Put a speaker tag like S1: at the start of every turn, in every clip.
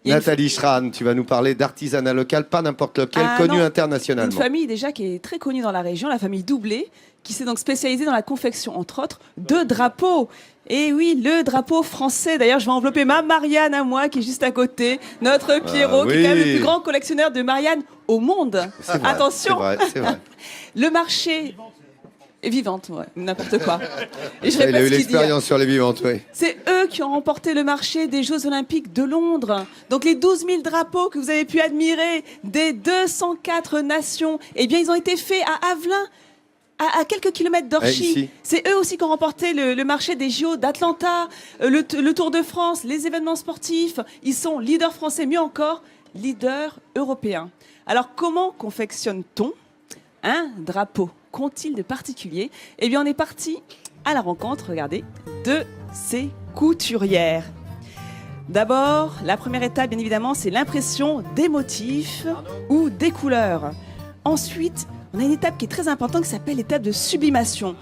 S1: Nathalie Schran, tu vas nous parler d'artisanat local, pas n'importe lequel, connu internationalement.
S2: Une famille déjà qui est très connue dans la région, la famille Doublé, qui s'est donc spécialisée dans la confection, entre autres, de drapeaux. Et oui, le drapeau français. D'ailleurs, je vais envelopper ma Marianne à moi, qui est juste à côté. Notre Pierrot, qui est quand même le plus grand collectionneur de Marianne au monde.
S1: Vrai,
S2: attention.
S1: C'est vrai.
S2: Le marché... Vivante, ouais, n'importe quoi. Et
S1: il a eu l'expérience sur les vivantes, oui.
S2: C'est eux qui ont remporté le marché des Jeux Olympiques de Londres. Donc les 12 000 drapeaux que vous avez pu admirer des 204 nations, eh bien ils ont été faits à Avelin, à quelques kilomètres d'Orchy. C'est eux aussi qui ont remporté le marché des JO d'Atlanta, le Tour de France, les événements sportifs. Ils sont leaders français, mieux encore, leaders européens. Alors comment confectionne-t-on un drapeau? Qu'ont-ils de particulier? Eh bien, on est parti à la rencontre, regardez, de ces couturières. D'abord, la première étape, bien évidemment, c'est l'impression des motifs ou des couleurs. Ensuite, on a une étape qui est très importante qui s'appelle l'étape de sublimation.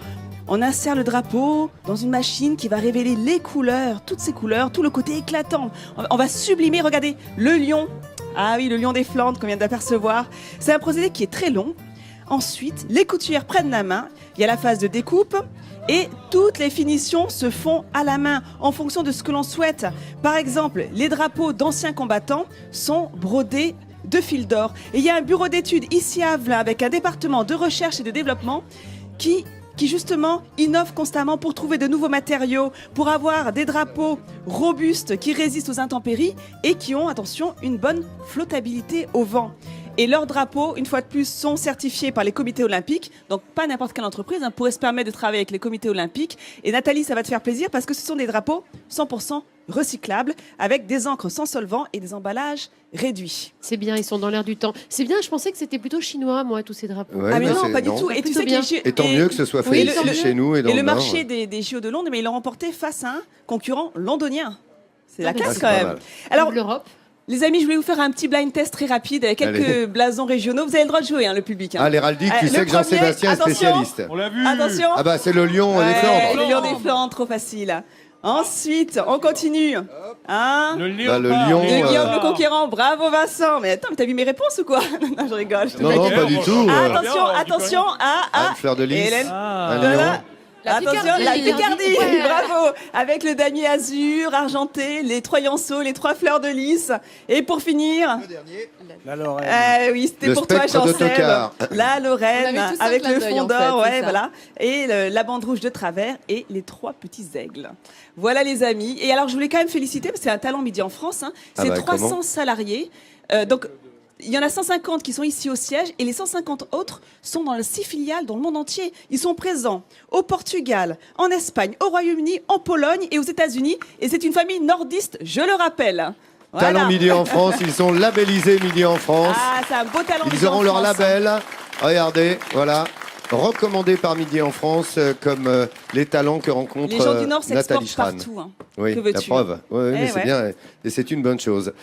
S2: On insère le drapeau dans une machine qui va révéler les couleurs, toutes ces couleurs, tout le côté éclatant. On va sublimer, regardez, le lion. Ah oui, le lion des Flandres qu'on vient d'apercevoir. C'est un procédé qui est très long. Ensuite, les couturières prennent la main, il y a la phase de découpe et toutes les finitions se font à la main en fonction de ce que l'on souhaite. Par exemple, les drapeaux d'anciens combattants sont brodés de fil d'or. Et il y a un bureau d'études ici à Avelin avec un département de recherche et de développement qui justement innove constamment pour trouver de nouveaux matériaux, pour avoir des drapeaux robustes qui résistent aux intempéries et qui ont, attention, une bonne flottabilité au vent. Et leurs drapeaux, une fois de plus, sont certifiés par les comités olympiques. Donc, pas n'importe quelle entreprise pourrait se permettre de travailler avec les comités olympiques. Et Nathalie, ça va te faire plaisir parce que ce sont des drapeaux 100% recyclables avec des encres sans solvant et des emballages réduits.
S3: C'est bien, ils sont dans l'air du temps. C'est bien, je pensais que c'était plutôt chinois, moi, tous ces drapeaux.
S1: Ouais,
S2: ah mais non, pas du tout. Et tu sais
S3: bien.
S1: Et tant mieux que ce soit fait ici, chez nous et dans le
S2: le
S1: Nord.
S2: marché des JO de Londres, mais ils l'ont remporté face à un concurrent londonien. C'est la classe quand même.
S3: Alors, l'Europe.
S2: Les amis, je voulais vous faire un petit blind test très rapide avec quelques blasons régionaux. Vous avez le droit de jouer, le public.
S1: Ah, l'héraldique, tu sais que Jean-Sébastien est spécialiste.
S4: On l'a vu.
S2: Attention.
S1: Ah bah c'est le lion des Flandres.
S2: Le lion des Flandres, trop facile. Ensuite, on continue.
S4: Le lion.
S1: Le lion.
S2: De Guillaume le Conquérant, bravo Vincent. Mais attends, mais t'as vu mes réponses ou quoi? Non, je rigole.
S1: Non, pas du tout.
S2: Attention,
S1: Une fleur de lys.
S2: Hélène.
S1: Un
S2: Voilà.
S1: lion.
S2: Attention, la Picardie,
S3: Ouais.
S2: bravo, avec le damier azur, argenté, les trois lionceaux, les trois fleurs de lys. Et pour finir,
S4: La Lorraine.
S2: oui, c'était
S1: Le
S2: pour toi,
S1: spectre
S2: Jean-Seb.
S1: d'autocar.
S2: La Lorraine,
S3: On avait tous un
S2: avec
S3: clin
S2: le
S3: d'œil,
S2: fond
S3: en fait,
S2: d'or,
S3: c'est
S2: ouais,
S3: ça.
S2: voilà, et la bande rouge de travers et les trois petits aigles. Voilà les amis. Et alors, je voulais quand même féliciter parce que c'est un talent midi en France. C'est 300
S1: comment
S2: salariés. Donc il y en a 150 qui sont ici au siège et les 150 autres sont dans les 6 filiales dans le monde entier. Ils sont présents au Portugal, en Espagne, au Royaume-Uni, en Pologne et aux États-Unis. Et c'est une famille nordiste, je le rappelle. Voilà.
S1: Talent Midi en France, ils sont labellisés Midi en France.
S2: Ah, c'est un beau talent.
S1: Ils
S2: Midi en
S1: auront leur
S2: France.
S1: label. Regardez, voilà. Recommandés par Midi en France comme les talents que rencontre
S2: Les gens du Nord
S1: Nathalie
S2: s'exportent
S1: Schran.
S2: partout.
S1: Oui,
S2: Que
S1: la
S2: veux-tu
S1: preuve. Oui, mais c'est
S2: ouais.
S1: bien et c'est une bonne chose.